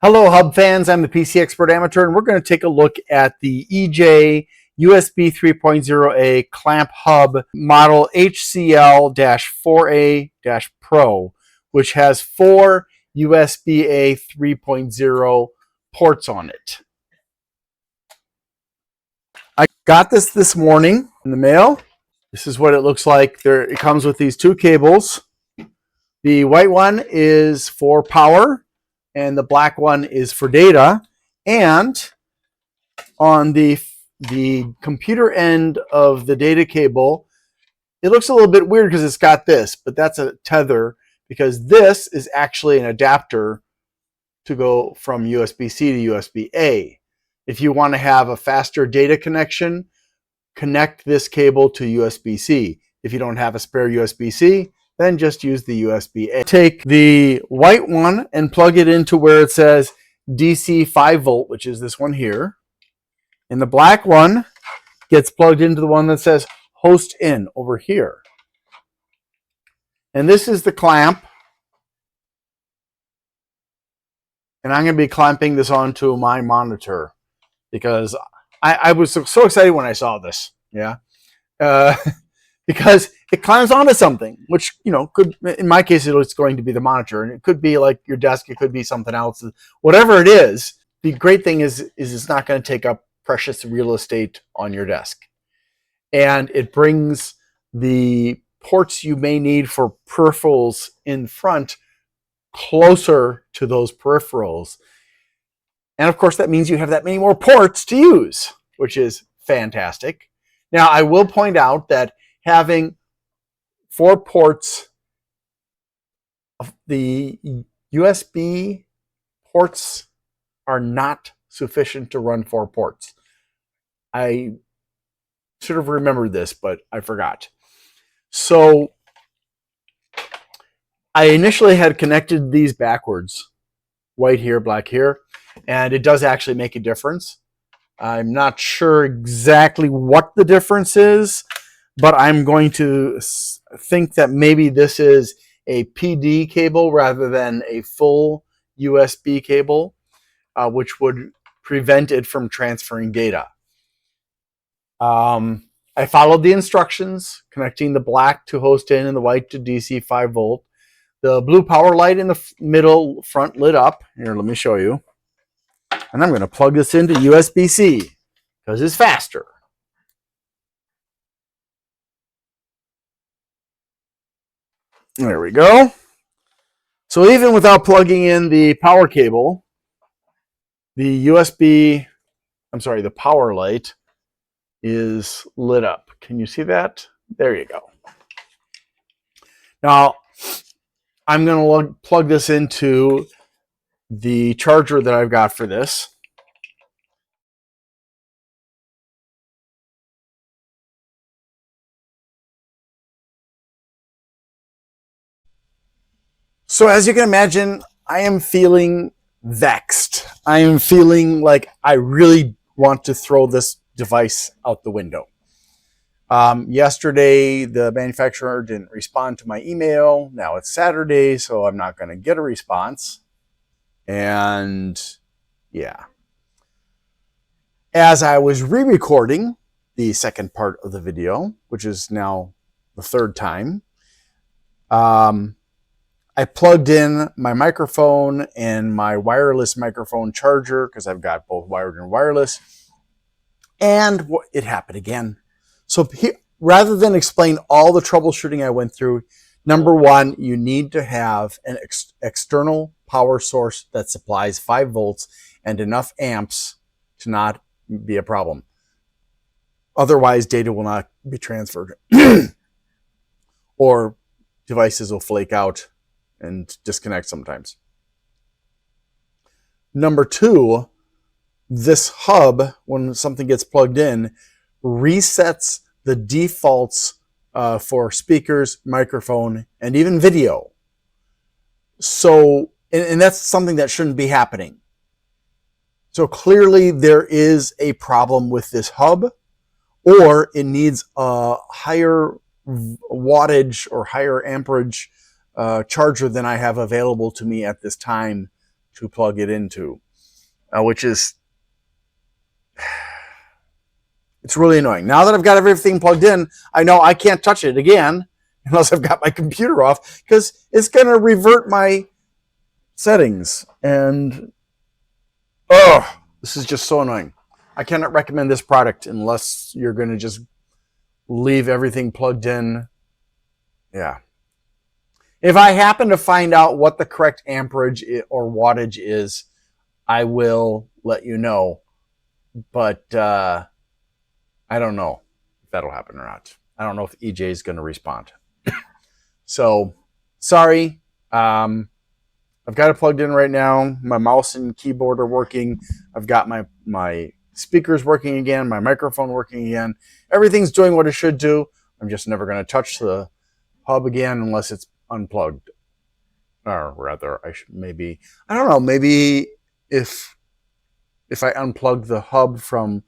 Hello, Hub fans. I'm the PC Expert Amateur, and we're going to take a look at the EJAY USB 3.0A clamp hub model HCL-4A-Pro, which has 4 USB-A 3.0 ports on it. I got this morning in the mail. This is what it looks like. It comes with these 2 cables. The white one is for power, and the black one is for data. And on the computer end of the data cable, it looks a little bit weird because it's got this, but that's a tether, because this is actually an adapter to go from USB-C to USB-A. If you want to have a faster data connection, connect this cable to USB-C. If you don't have a spare USB-C, then just use the USB-A. Take the white one and plug it into where it says DC 5 volt, which is this one here. And the black one gets plugged into the one that says host in over here. And this is the clamp. And I'm going to be clamping this onto my monitor because I was so excited when I saw this. Yeah. Because it clamps onto something, which, could, in my case, it's going to be the monitor, and it could be like your desk, it could be something else. Whatever it is, the great thing is it's not going to take up precious real estate on your desk. And it brings the ports you may need for peripherals in front closer to those peripherals. And of course, that means you have that many more ports to use, which is fantastic. Now, I will point out that having 4 ports, the USB ports are not sufficient to run 4 ports. I should have remembered this, but I forgot. So I initially had connected these backwards, white here, black here, and it does actually make a difference. I'm not sure exactly what the difference is, but I'm going to think that maybe this is a PD cable rather than a full USB cable, which would prevent it from transferring data. I followed the instructions, connecting the black to host in and the white to DC 5 volt. The blue power light in the middle front lit up. Here, let me show you. And I'm going to plug this into USB-C because it's faster. There we go. So even without plugging in the power cable, the power light is lit up. Can you see that? There you go. Now, I'm going to plug this into the charger that I've got for this. So as you can imagine, I am feeling vexed. I am feeling like I really want to throw this device out the window. Yesterday, the manufacturer didn't respond to my email. Now it's Saturday, so I'm not going to get a response. And yeah. As I was re-recording the second part of the video, which is now the 3rd time, I plugged in my microphone and my wireless microphone charger because I've got both wired and wireless, and it happened again. So rather than explain all the troubleshooting I went through, number 1, you need to have an external power source that supplies 5 volts and enough amps to not be a problem. Otherwise, data will not be transferred or devices will flake out and disconnect sometimes. Number 2, this hub, when something gets plugged in, resets the defaults for speakers, microphone, and even video. So, and that's something that shouldn't be happening. So clearly there is a problem with this hub, or it needs a higher wattage or higher amperage charger than I have available to me at this time to plug it into, which is, it's really annoying. Now that I've got everything plugged in, I know I can't touch it again unless I've got my computer off, because it's going to revert my settings. And, oh, this is just so annoying. I cannot recommend this product unless you're going to just leave everything plugged in. Yeah. If I happen to find out what the correct amperage or wattage is, I will let you know. But I don't know if that'll happen or not. I don't know if EJAY is going to respond. So, sorry. I've got it plugged in right now. My mouse and keyboard are working. I've got my speakers working again, my microphone working again. Everything's doing what it should do. I'm just never going to touch the hub again unless it's unplugged. Or rather, I don't know, maybe if I unplug the hub from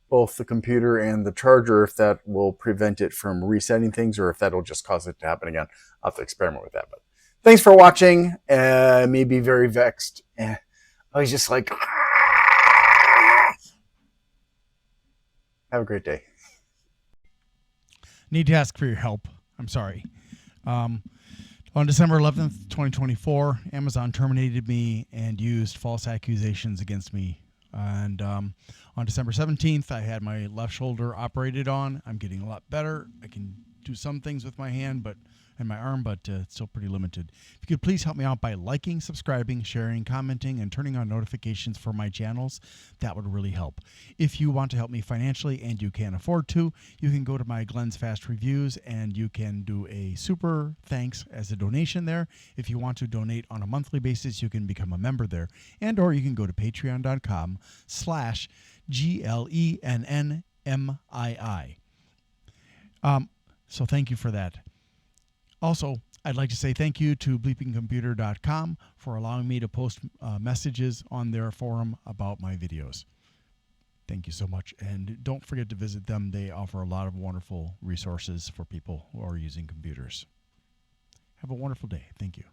both the computer and the charger, if that will prevent it from resetting things, or if that'll just cause it to happen again. I'll have to experiment with that. But thanks for watching. Me be very vexed. I was just like, have a great day. Need to ask for your help. I'm sorry. On December 11th, 2024, Amazon terminated me and used false accusations against me. And on December 17th, I had my left shoulder operated on. I'm getting a lot better. I can do some things with my hand and my arm, but it's still pretty limited. If you could please help me out by liking, subscribing, sharing, commenting, and turning on notifications for my channels, that would really help. If you want to help me financially and you can afford to, you can go to my Glenn's Fast Reviews and you can do a super thanks as a donation there. If you want to donate on a monthly basis, you can become a member there. And or you can go to patreon.com/GLENNMII. So thank you for that. Also, I'd like to say thank you to bleepingcomputer.com for allowing me to post messages on their forum about my videos. Thank you so much. And don't forget to visit them. They offer a lot of wonderful resources for people who are using computers. Have a wonderful day. Thank you.